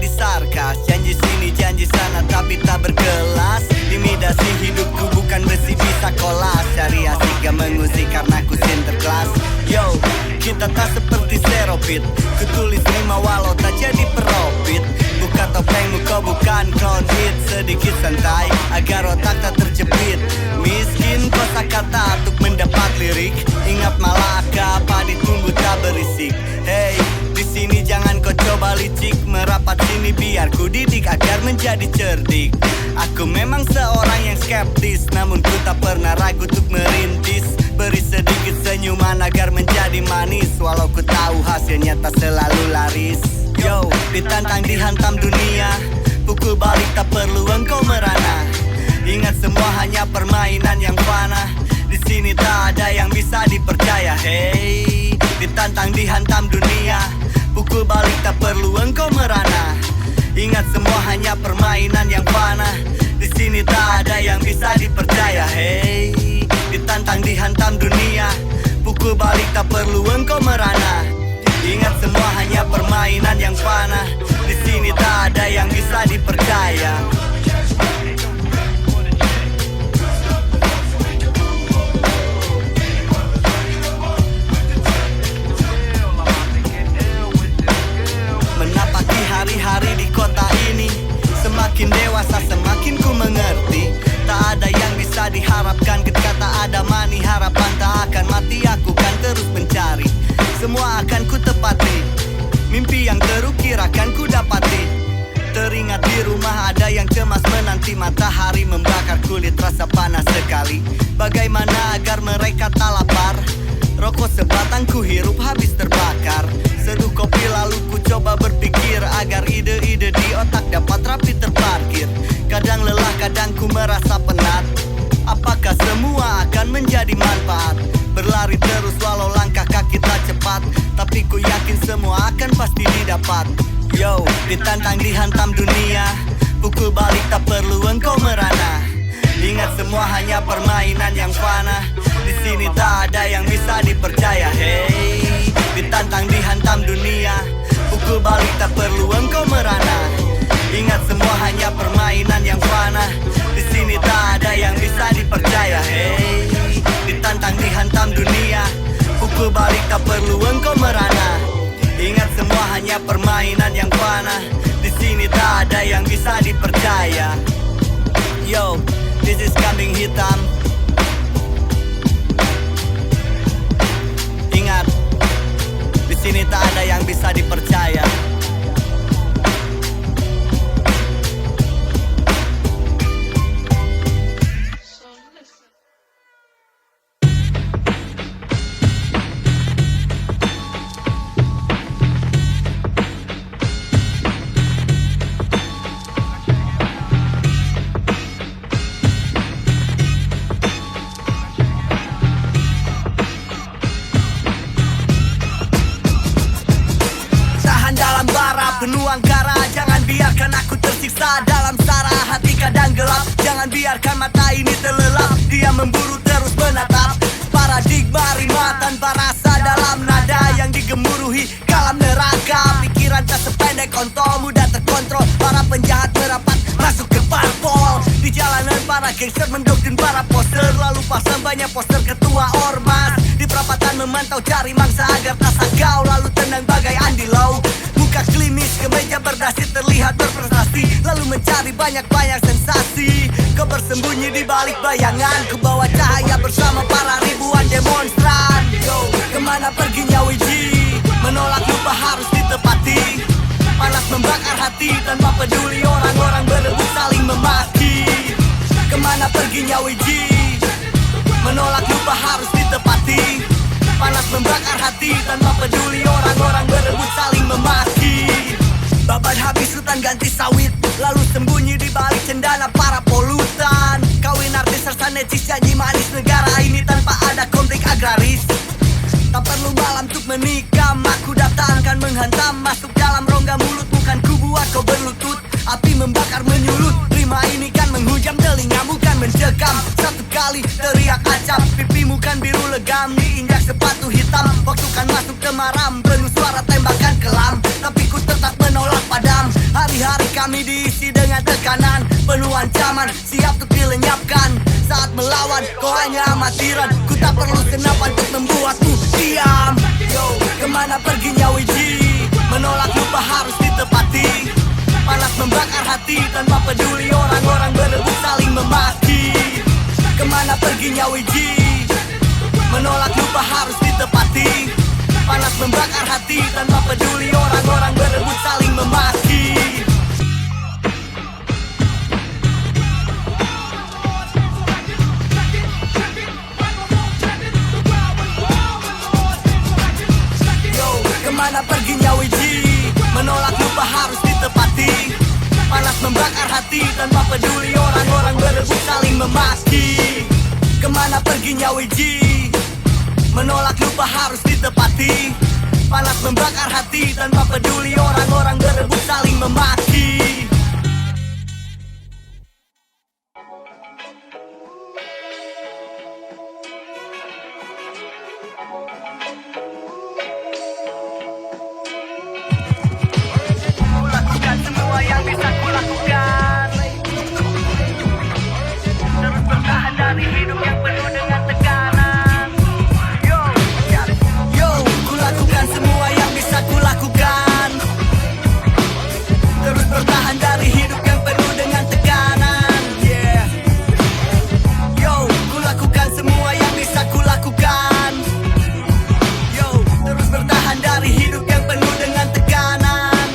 jadi sarkas. Janji sini janji sana tapi tak berkelas. Imitasi hidupku bukan besi bisa kolas. Cari asik gak mengusik karena ku sinterklas. Yo, kita tak seperti seropit. Kutulis rima walau tak jadi profit. Buka topengmu kau bukan crown hit. Sedikit santai agar otak tak terjepit. Miskin kosakata untuk mendapat lirik. Ingat malaka padi tumbuh tak berisik. Hey, di sini jangan kau coba licik. Merapat sini biar ku didik agar menjadi cerdik. Aku memang seorang yang skeptis, namun ku tak pernah ragu untuk merintis. Beri sedikit senyuman agar menjadi manis. Walau ku tahu hasilnya tak selalu laris. Yo, ditantang dihantam dunia. Pukul balik tak perlu engkau merana. Ingat semua hanya permainan yang fana. Di sini tak ada yang bisa dipercaya. Hey, ditantang dihantam dunia. Pukul balik tak perlu engkau merana. Ingat semua hanya permainan yang fana. Di sini tak ada yang bisa dipercaya. Hey, ditantang dihantam dunia. Pukul balik tak perlu engkau merana. Ingat semua hanya permainan yang fana. Di sini tak ada yang bisa dipercaya. Menapaki hari-hari di kota ini. Semakin dewasa semakin ku mengerti. Tak ada yang bisa diharapkan ketika tak ada money. Harapan tak akan mati, aku kan terus mencari. Semua akan ku tepati. Mimpi yang terukir akan ku dapati. Teringat di rumah ada yang cemas menanti. Matahari membakar kulit terasa panas sekali. Bagaimana agar mereka tak lapar? Rokok sebatang ku hirup habis terbakar. Seduh kopi lalu ku coba berpikir agar ide-ide di otak dapat rapi terparkir. Kadang lelah kadang ku merasa penat. Apakah semua akan menjadi manfaat? Berlari terus walau langkah kaki tak cepat. Tapi ku yakin semua akan pasti didapat. Yo, ditantang dihantam dunia. Pukul balik tak perlu engkau merana. Ingat semua hanya permainan yang fana. Di sini tak ada yang bisa dipercaya. Hey, ditantang dihantam dunia. Pukul balik tak perlu engkau merana. Ingat semua hanya permainan yang fana. Di sini tak ada yang bisa dipercaya. Hey, ditantang dihantam dunia. Pukul balik tak perlu engkau merana. Ingat semua hanya permainan yang fana. Di sini tak ada yang bisa dipercaya. Yo, this is Kambing Hitam. Ingat, di sini tak ada yang bisa dipercaya. Penuh angkara, jangan biarkan aku tersiksa dalam sara. Hati kadang gelap, jangan biarkan mata ini terlelap. Dia memburu terus menatap paradigma rima tanpa rasa dalam nada yang digemuruhi kalam neraka. Pikiran tak sependek kontol, mudah terkontrol. Para penjahat merapat masuk ke parpol. Di jalanan para gangster mendoktrin para poster. Lalu pasang banyak poster ketua ormas. Di perapatan memantau cari mangsa agar tak sakau. Lalu tenang bagai Andi Lau. Muka klimis, kemeja berdasi terlihat berprestasi. Lalu mencari banyak-banyak sensasi. Kau bersembunyi di balik bayangan. Ku bawa cahaya bersama para ribuan demonstran. Yo, kemana perginya Wiji? Menolak lupa harus ditepati. Panas membakar hati tanpa peduli orang-orang berebut saling memaki. Kemana perginya Wiji? Menolak lupa harus ditepati. Panas membakar hati tanpa peduli orang-orang berebut saling memaki. Babat habis hutan ganti sawit. Lalu sembunyi di balik cendana para polutan. Kawin artis serta necis janji manis negara ini tanpa ada konflik agraris. Tak perlu malam untuk menikam. Aku datang kan menghantam. Masuk dalam rongga mulut bukan ku buat kau berlutut. Api membakar menyulut. Rima ini kan menghujam telingamu kan mencekam. Satu kali teriak acap. Pipimu kan biru legam. Diinjak sepatu hitam. Waktu kan masuk temaram. Penuh suara tembakan kelam. Tapi ku tetap menolak padam. Hari Hari-hari kami diisi dengan tekanan, penuh ancaman, siap untuk dilenyapkan. Saat melawan, kau hanya amatiran. Ku tak perlu senapan untuk membuatmu diam. Yo, kemana perginya Wiji? Menolak lupa harus ditepati. Panas membakar hati tanpa peduli orang-orang berebut saling memaki. Kemana perginya Wiji? Menolak lupa harus ditepati. Panas membakar hati tanpa peduli orang-orang berebut saling memaki. Yo, kemana perginya Wiji? Menolak lupa harus ditepati. Panas membakar hati tanpa peduli orang-orang berebut saling memaki. Kemana perginya Wiji? Menolak lupa harus ditepati. Panas membakar hati tanpa peduli orang-orang berebut saling memaki. Kulakukan semua yang bisa kulakukan. Terus bertahan dari hidup yang penuh dengan tekanan. Yo, kulakukan semua yang bisa kulakukan. Terus bertahan dari hidup yang penuh dengan tekanan. Yeah. Yo, kulakukan semua yang bisa kulakukan. Yo, terus bertahan dari hidup yang penuh dengan tekanan.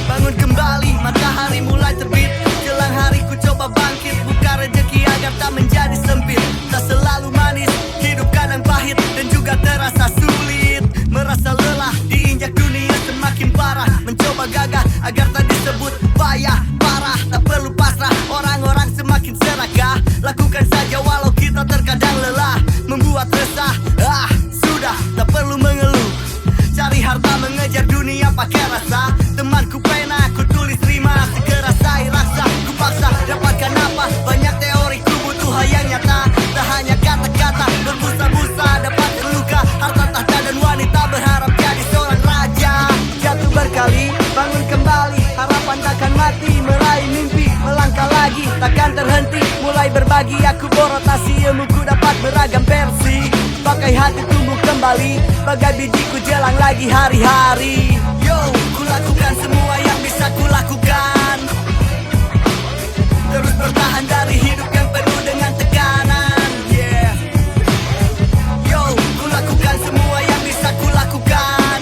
Bangun kembali, matahari mulai terbit. Jelang hari ku coba bangkit, buka rezeki agar tak menjadi sempit. Tak selalu manis, hidup kadang pahit dan juga terasa sulit. Merasa lelah, diinjak dunia semakin parah. Mencoba gagah agar tak disebut payah, parah. Tak perlu pasrah, orang-orang semakin serakah. Lakukan saja walau kita terkadang lelah. Membuat resah, sudah tak perlu mengeluh. Cari harta mengejar dunia pakai rasa. Temanku pena, ku tulis rima. Segera saya raksa, ku paksa dapatkan apa. Banyak teori, ku butuh hal yang nyata. Tak hanya kata-kata, berbusa-busa dapat terluka. Harta tahta dan wanita berharap jadi seorang raja. Jatuh berkali, bangun kembali. Harapan takkan mati, meraih mimpi. Melangkah lagi, takkan terhenti. Mulai berbagi, aku berotasi. Ilmuku dapat beragam versi. Pakai hati tumbuh kembali. Bagai bijiku jelang lagi hari-hari. Yo, kulakukan semua yang bisa kulakukan. Terus bertahan dari hidup yang penuh dengan tekanan. Yeah. Yo, kulakukan semua yang bisa kulakukan.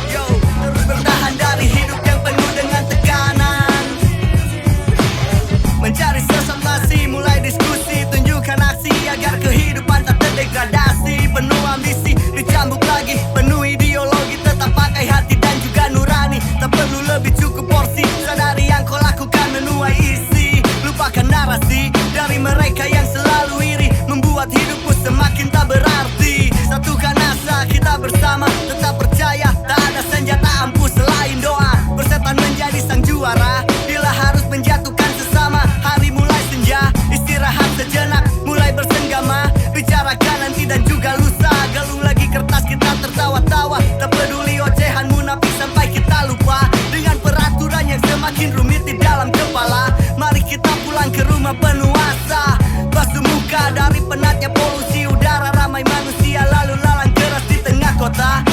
Yo, terus bertahan dari hidup yang penuh dengan tekanan. Mencari sensasi, mulai diskusi, tunjukkan aksi agar kehidupan tak terdegradasi. Penuh ambisi, dicambuk lagi, penuh ideologi, tetap pakai hati dan juga nurani. Tak perlu lebih, cukup porsi. Sadari yang kau lakukan menuai isi. Lupakan narasi dari mereka yang selalu iri, membuat hidupmu semakin tak berarti. Satukan asa kita bersama, tetap percaya tak ada senjata ampuh selain doa. Bersetan menjadi sang juara bila harus menjatuhkan sesama. Hari mulai senja, istirahat sejenak, mulai bersenggama. Bicarakan nanti dan juga lusa. Galung lagi kertas kita tertawa-tawa. Tak peduli ocehan munafik sampai kita lupa. Dengan peraturan yang semakin rumit di dalam kepala. Mari kita pulang ke rumah penuh asa. Basuh muka dari penatnya polusi udara. Ramai manusia lalu lalang keras di tengah kota.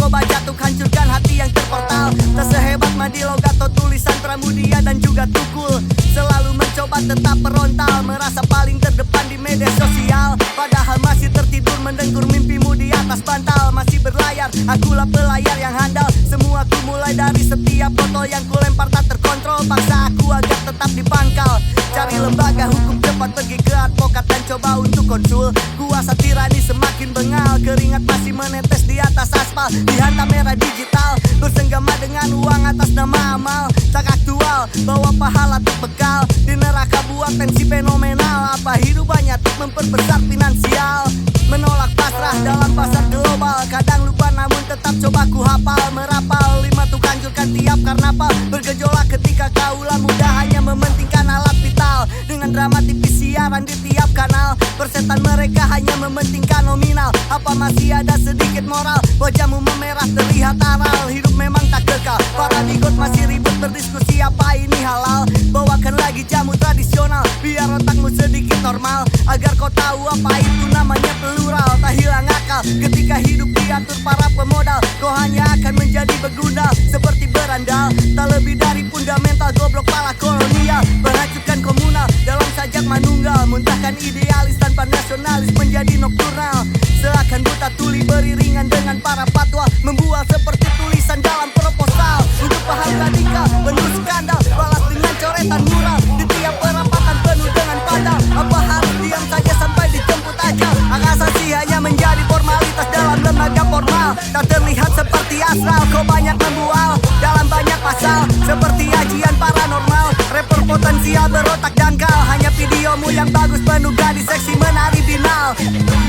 coba jatuh, hancurkan hati yang terportal. Tak sehebat Madi Logato, tulisan Pramudia dan juga Tukul. Selalu mencoba tetap merontal, merasa paling terdepan di media sosial. Padahal masih tertidur mendengkur mimpimu di atas bantal. Masih berlayar, akulah pelayar yang handal. Semua ku mulai dari setiap foto yang ku lempar tak terkontrol. Paksa aku agar tetap di pangkal, cari lembaga hukum cepat, pergi ke advokat dan coba untuk konsul. Kuasa tirani semakin bengal, keringat masih menetes di atas aspal. Dihantam era digital, bersenggama dengan uang atas nama amal. Tak aktual, bawa pahala tak bekal. Di neraka buat tensi fenomenal. Apa hidup banyak tak memperbesar finansial. Menolak pasrah dalam pasar global. Kadang lupa namun tetap coba ku hafal. Merapal lima tuh kanjurkan tiap karnaval. Bergejolak ketika kaulah muda hanya mementingkan alat vital. Dengan drama tipis siaran di tiap kanal. Persetan mereka hanya mementingkan nominal. Apa masih ada sedikit moral? Wajahmu memerah terlihat aral. Hidup memang tak kekal. Para bigot masih ribut berdiskusi apa ini halal. Bawakan lagi jamu tradisional biar otakmu sedikit normal. Agar kau tahu apa itu namanya plural. Tak hilang akal ketika hidup diatur para pemodal. Kau hanya akan menjadi begundal seperti berandal. Tak lebih dari fundamental goblok pala kolonial. Menghancurkan komunal dalam sajak manunggal. Muntahkan idealis tanpa nasionalis menjadi nokturnal. Seakan buta tuli beriringan dengan para fatwa. Membual seperti tulisan dalam proposal. Untuk paham radikal penuh skandal. Balas dengan coretan mural di tiap perapatan penuh dengan padal. Apa harus diam saja sampai dijemput ajal? Hak asasi hanya menjadi formalitas dalam lembaga formal. Tak terlihat seperti astral. Kau banyak membual dalam banyak pasal seperti ajian paranormal. Rapper potensial berotak dangkal. Hanya videomu yang bagus penuh gadis seksi menari binal.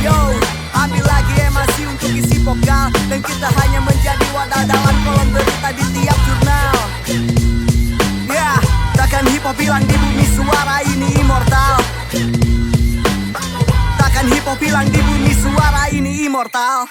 Yo, ambil lagi emasi untuk isi vokal. Dan kita hanya menjadi wadah dalam kolom berita di tiap jurnal. Ya, takkan hip hop hilang di bumi, suara ini immortal. Takkan hip hop hilang di bumi, suara ini immortal.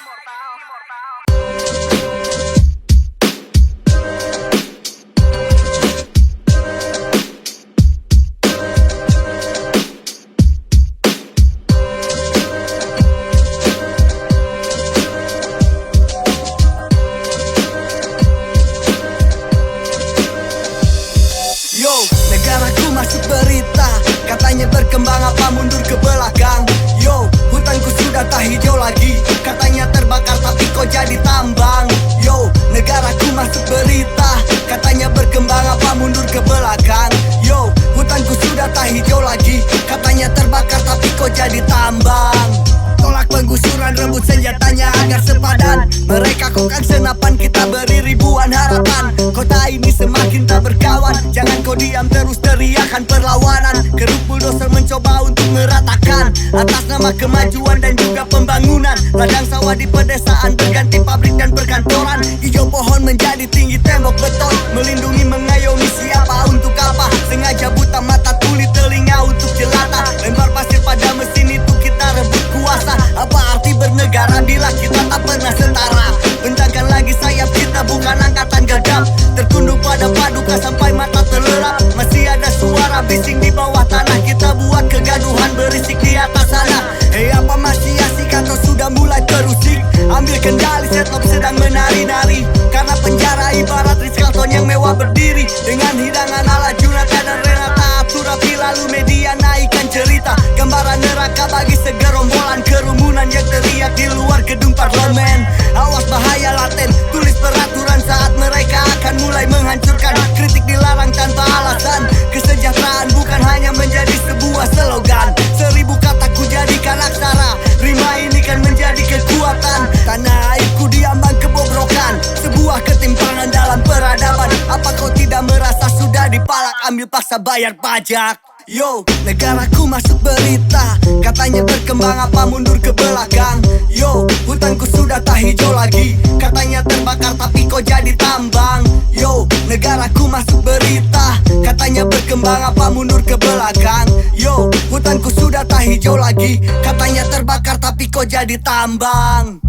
Negaraku masuk berita, katanya berkembang apa mundur ke belakang. Yo, hutanku sudah tak hijau lagi, katanya terbakar tapi kok jadi tambang. Yo, negaraku masuk berita, katanya berkembang apa mundur ke belakang. Yo, hutanku sudah tak hijau lagi, katanya terbakar tapi kok jadi tambang. Tolak penggusuran, rebut senjatanya agar sepadan. Mereka kokang senapan, kita beri ribuan harapan. Kota ini semakin tak berkawan. Jangan kau diam terus teriakan perlawanan. Keruk bulldozer mencoba untuk meratakan atas nama kemajuan dan juga pembangunan. Ladang sawah di pedesaan berganti pabrik dan perkantoran. Hijau pohon menjadi tinggi tembok beton. Melindungi mengayomi siapa untuk apa. Sengaja buta mata tuli telinga untuk jelata. Lempar pasir pada mesin itu kita rebut kuasa. Apa arti bernegara bila kita tak pernah setara? Bentangkan lagi sayap kita bukan angkatan gegap. Tertunduk pada paduka sampai mata terlelap. Masih ada suara bising di bawah tanah. Kita buat kegaduhan berisik di atas sana. Hei, apa masih asik atau sudah mulai terusik? Ambil kendali, setlop sedang menari-nari. Karena penjara ibarat Ritz Carlton yang mewah berdiri. Dengan hidangan ala Junata dan Renata Absurafi. Lalu media naikkan cerita gambaran neraka bagi segerombolan kerumunan yang teriak di luar gedung parlemen. Awas bahaya laten, tulis peraturan saat mereka akan mulai menghancurkan. Kritik dilarang tanpa alasan. Kesejahteraan bukan hanya menjadi sebuah slogan. 1000 kataku jadikan aksara. Rima ini kan menjadi kekuatan. Tanah airku diambang kebobrokan. Sebuah ketimpangan dalam peradaban. Apa kau tidak merasa sudah dipalak, ambil paksa bayar pajak? Yo, negaraku masuk berita, katanya berkembang apa mundur ke belakang. Yo, hutanku sudah tak hijau lagi, katanya terbakar tapi kok jadi tambang. Yo, negaraku masuk berita, katanya berkembang apa mundur ke belakang. Yo, hutanku sudah tak hijau lagi, katanya terbakar tapi kok jadi tambang.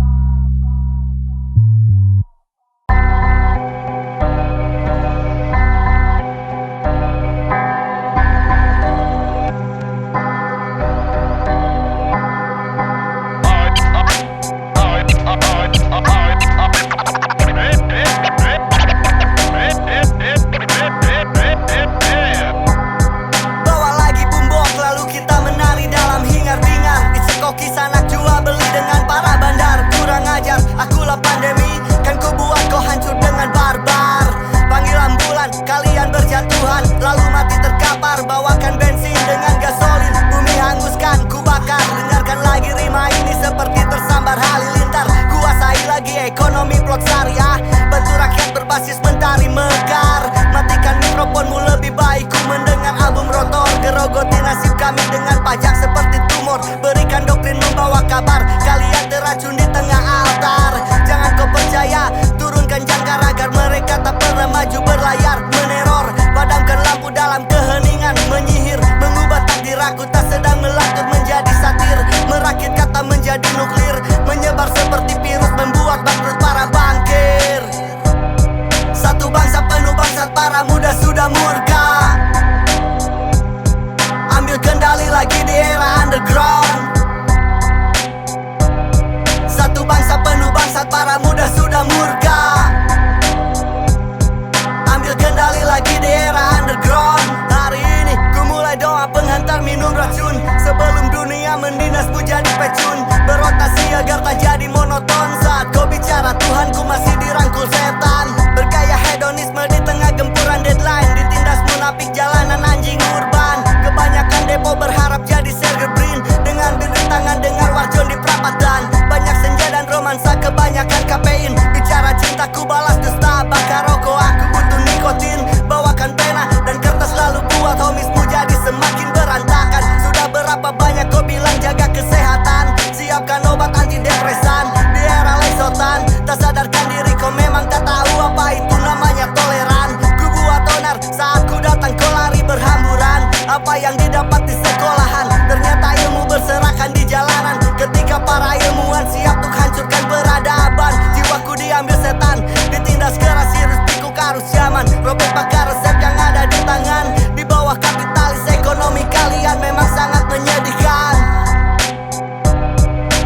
pukul setan. Bergaya hedonisme di tengah gempuran deadline, ditindas munafik jalanan anjing urban. Kebanyakan depo berharap jadi Sergey Brin, dengan tangan dengar warjon di perapatan. Banyak senja dan romansa, kebanyakan kafein. Bicara cintaku balas dusta, bakar rokok aku butuh nikotin. Bawakan pena dan kertas lalu buat homismu jadi semakin berantakan. Sudah berapa banyak kau bilang jaga kesehatan, siapkan obat antidepresan. Di era lesotan, tak sadarkan diri kau memang tak tahu apa itu namanya toleran. Ku buat onar saat ku datang kau lari berhamburan. Apa yang didapat di sekolahan, ternyata ilmu berserakan di jalanan. Ketika para ilmuwan siap untuk hancurkan peradaban, jiwaku diambil setan, ditindas keras hirus pikuk arus zaman. Robek bakar resep yang ada di tangan, di bawah kapitalis ekonomi kalian memang sangat menyedihkan.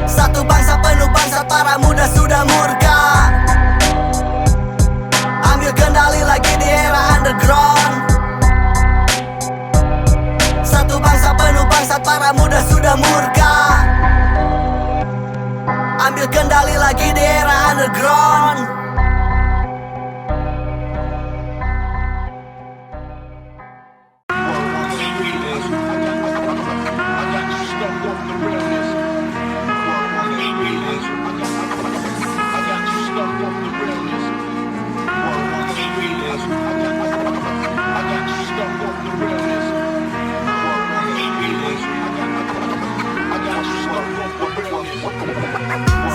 Satu bangsa penuh bangsat, para muda sudah murka. Ambil kendali lagi di era underground. Satu bangsa penuh bangsat, para muda sudah murka. Ambil kendali lagi di era underground.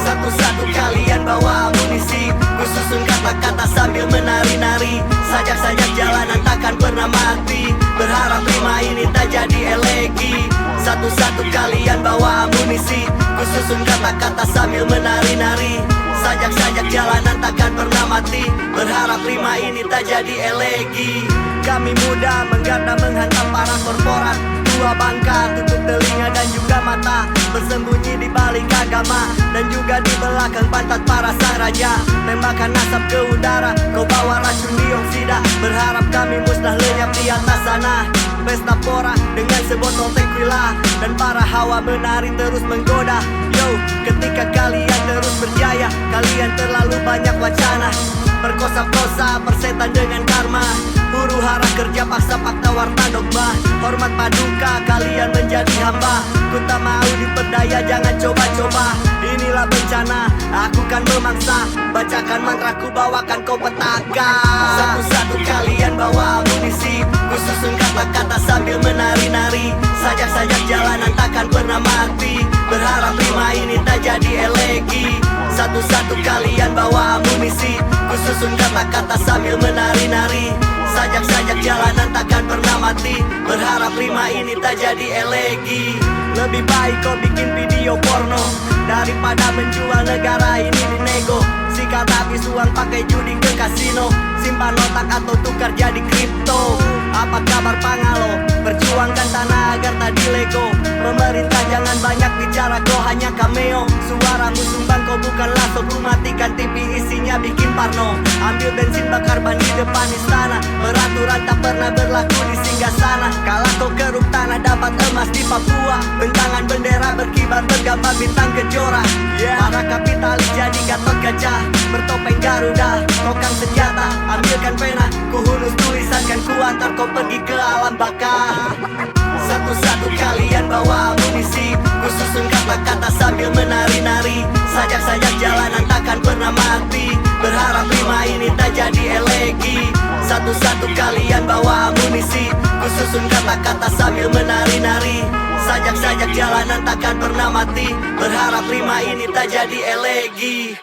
Satu-satu kalian bawa amunisi, ku susun kata-kata sambil menari-nari. Sajak-sajak jalanan takkan pernah mati, berharap rima ini tak jadi elegi. Satu-satu kalian bawa amunisi, ku susun kata-kata sambil menari-nari. Sajak-sajak jalanan takkan pernah mati, berharap rima ini tak jadi elegi. Kami muda menggarda menghantam para korporat, tua bangka tutup telinga dan juga mata, bersembunyi di balik agama dan juga di belakang pantat para sang raja. Tembakan asap ke udara, kau bawa racun dioksida, berharap kami musnah lenyap di atas sana. Pesta pora dengan sebotol tequila, dan para hawa menari terus menggoda. Yo, ketika kalian terus berjaya, kalian terlalu banyak wacana. Perkosa-kosa, persetan dengan karma, huru hara kerja paksa fakta warta dogma. Hormat paduka, kalian menjadi hamba. Ku tak mau diperdaya, jangan coba-coba. Inilah bencana, aku kan memangsa. Bacakan mantraku, bawakan kau petaka. Satu-satu kalian bawa amunisi, ku susun kata-kata sambil menari-nari. Sajak-sajak jalanan takkan pernah mati, berharap rima ini tak jadi elegi. Satu-satu kalian bawa amunisi, ku susun kata-kata sambil menari-nari. Sajak-sajak jalanan takkan pernah mati, berharap rima ini tak jadi elegi. Lebih baik kau bikin video porno daripada menjual negara ini di nego. Sikat habis uang pakai judi ke kasino, simpan otak atau tukar jadi kripto. Apa kabar Pangalo? Perjuangkan tanah agar tak dilego. Pemerintah jangan banyak bicara, kau hanya cameo. Suaramu sumbang, kau bukan langsung. Ku matikan TV isinya bikin parno. Ambil bensin bakar ban di depan istana. Peraturan tak pernah berlaku di singgah sana. Kalau kau keruk tanah dapat emas di Papua. Bentangan bendera berkibar bergambar bintang kejora. Para kapitalis jadi Gatot Gajah, bertopeng Garuda, kokang senjata. Ambilkan pena, ku hulus tulisan kan ku antar kau pergi ke alam baka. Satu-satu kalian bawa amunisi, ku susun kata-kata sambil menari-nari. Sajak-sajak jalanan takkan pernah mati, berharap rima ini tak jadi elegi. Satu-satu kalian bawa amunisi, ku susun kata-kata sambil menari-nari. Sajak-sajak jalanan takkan pernah mati, berharap rima ini tak jadi elegi.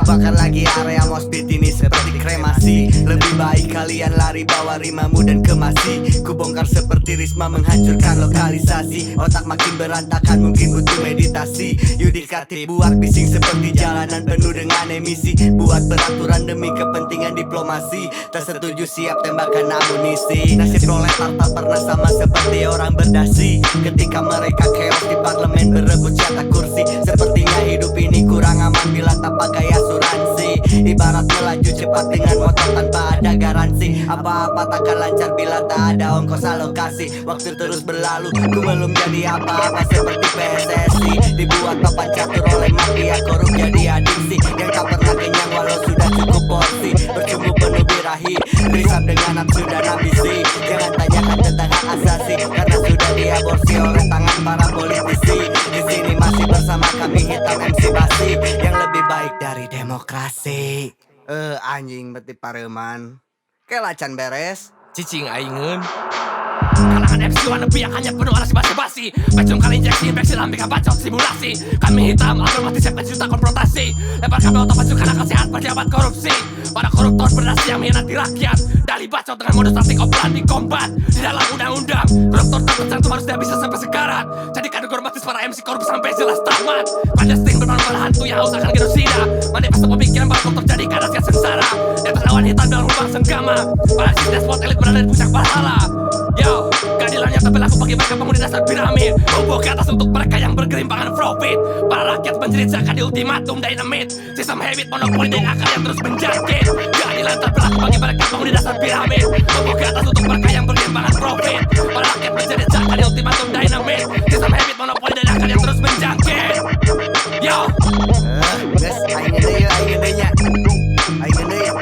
Bakar lagi area moshpit ini seperti kremasi. demokrasi. Lebih baik kalian lari bawa rimamu dan kemasi. Ku bongkar seperti Risma menghancurkan lokalisasi. Otak makin berantakan mungkin butuh meditasi. Yudikatif buat bising seperti jalanan penuh dengan emisi. Buat peraturan demi kepentingan diplomasi. Tak setuju siap tembakan amunisi. Nasib proletar tak pernah sama seperti orang berdasi. Ketika mereka chaos di parlemen berebut jatah kursi. Sepertinya hidup ini kurang aman bila tak pakai asuransi. Ibarat melaju cepat dengan motor tanpa ada garansi. Apa-apa takkan lancar bila tak ada ongkos alokasi. Waktu terus berlalu, ku belum jadi apa-apa seperti PSSI. Dibuat papan catur oleh mafia korup jadi adiksi. Yang tak pernah kenyang walau sudah cukup porsi. Bercumbu penuh birahi, berisam dengan nafsu dan ambisi. Jangan tanyakan tentang hak asasi, karena sudah diaborsi oleh tangan para politisi. Di sini masih bersama kami hitam MC Basi, yang lebih baik dari demokrasi. Anjing beti pareman. Kelacan beres. Cicing aingin. Kalangan MC wannabe yang hanya penuh alas basa-basi. Pecung kali injeksi, infeksi lambik bacot simulasi. Kami hitam, otomatis siapkan juta konfrontasi. Lempar kabel otak pasukan akal sehat pejabat korupsi. Para koruptor berdasi yang mengkhianati rakyat. Dali bacot dengan modus taktik obrolan di kombat. Di dalam undang-undang, koruptor tak tercantum harus tidak bisa sampai sekarat. Jadi kategori matis para MC korup sampai jelas tamat. Clandestine bermanuver pada hantu yang haus akan genosida. Mandi pas pemikiran para koruptor jadi kadasnya sengsara. Di atas lawan hitam dalam lubang senggama. Para sis despot elit berada di puncak pahala. Yo, keadilan yang tak berlaku bagi mereka penghuni dasar piramid. Tumbuh ke atas untuk mereka yang bergelimpangan profit. Para rakyat menjerit zakat di ultimatum dynamit. Sistem habit monopoli dan akal yang terus menjangkit. Keadilan tak berlaku bagi mereka penghuni dasar piramid. Tumbuh ke atas untuk mereka yang bergelimpangan profit. Para rakyat menjerit zakat di ultimatum dynamit. Sistem habit monopoli dan akal yang terus menjangkit. Yo, Guys, aing gede ya, aing gedenya. Aing gede ya.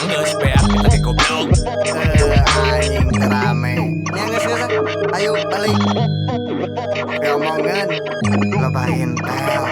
enggak beak kita kayak goblok. Anjing terame. Ini yang guys, ayo balik. Omongan lebahin tel.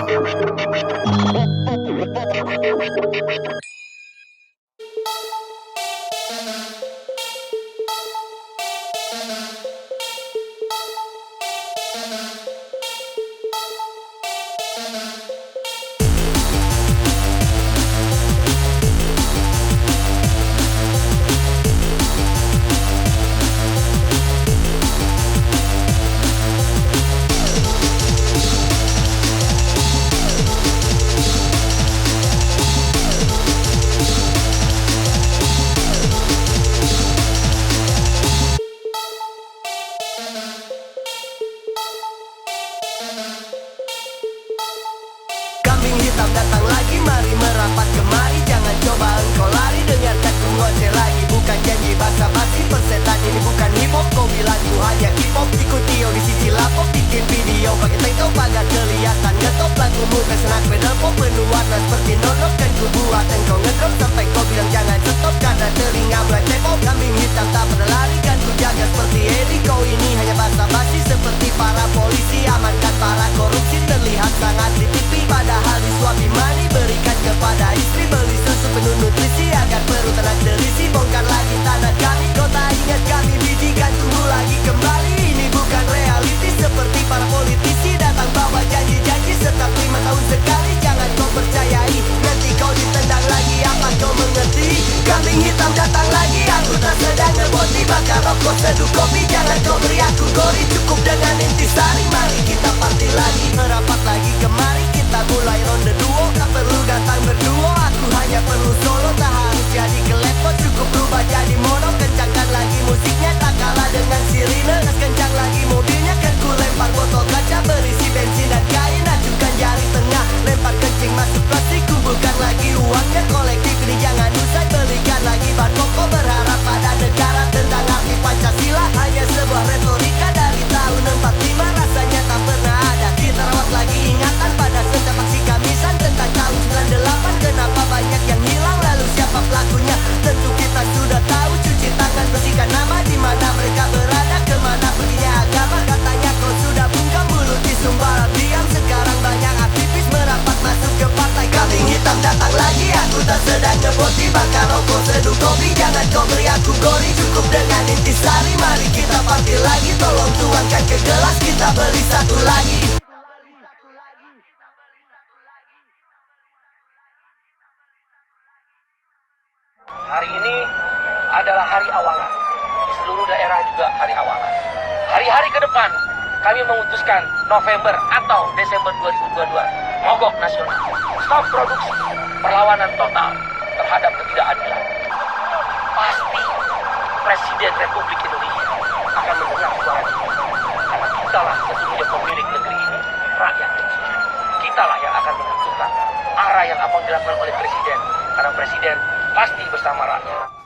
Kambing hitam datang lagi, mari merapat kemari. Jangan coba engkau lari, dengarkan ku ngoceh lagi. Bukan janji basa-basi, persetan ini bukan hip-hop. Kau bilang ku hanya hip-hop, ikuti di sisi lapop. Bikin video pakai tank agar kelihatan ngetop. Lagumu kesenak pedal pop, penuh warna seperti nonok. Kan ku buat engkau ngedrop, sampai kau bilang jangan stop. Karena telinga mulai cepop. Kambing hitam tak pernah lari, kan ku jaga seperti Edi. Kau ini hanya basa-basi, seperti para polisi. Amankan para korupsi, terlihat sangat di TV. Padahal disuapi money, berikan kepada istri. Beli susu penuh nutrisi, agar perut tenang terisi. Bongkar lagi tanah kami, kau tak ingat kami bijikan. Tunggu lagi kembali, ini bukan reality. Seperti para politisi, datang bawa janji-janji. Setiap 5 tahun sekali, jangan kau percayai. Nanti kau ditendang lagi, apa kau mengerti? Kambing hitam datang lagi, aku tak sedang ngeboti. Bakar rokok seduh kopi, jangan kau beri aku gori. Cukup dengan intisari, mari kita party lagi. Merapat lagi kemari, kita mulai ronde duo. Tak perlu datang berduo, aku hanya perlu solo. Tak harus jadi kelepot, cukup berubah jadi mono. Kencangkan lagi musiknya, tak kalah dengan sirine. Gas kencang lagi mobilnya, kan ku lempar botol kaca berisi bensin dan kain. Acukan jari tengah, lempar kencing masuk plastik. Kumpulkan lagi uangnya, kolektif ini jangan usai. Belikan lagi bahan pokok, berharap pada negara. Tentang arti Pancasila, hanya sebuah retorika dari tahun 45. Rasanya tak pernah ada, kita rawat lagi ingatan pada setiap aksi Kamisan. Tentang tahun 98, kenapa banyak yang hilang, lalu siapa pelakunya? Tentu kita sudah tahu, cuci tangan, bersihkan nama. Di mana mereka berada, kemana perginya agama? Katanya kau sudah bungkam, mulut disumbar diam. Sekarang banyak aktivis merapat masuk ke partai. Kambing hitam datang lagi, aku tak sedang ngeboti. Bakar rokok seduh kopi, jangan kau beri aku gori. Cukup dengan intisari, mari kita party lagi. Tolong tuangkan ke gelas, kita beli satu lagi. Hari ini adalah hari awalan. Di seluruh daerah juga hari awalan. Hari-hari ke depan, kami memutuskan November atau Desember 2022 mogok nasional. Stop produksi, perlawanan total terhadap ketidakadilan. Pasti Presiden Republik Indonesia akan mendengar suara kita. Karena kitalah sesungguhnya pemilik negeri ini, rakyat kecil. Kitalah yang akan menentukan arah yang akan dilakukan oleh Presiden. Karena Presiden pasti bersama rakyat.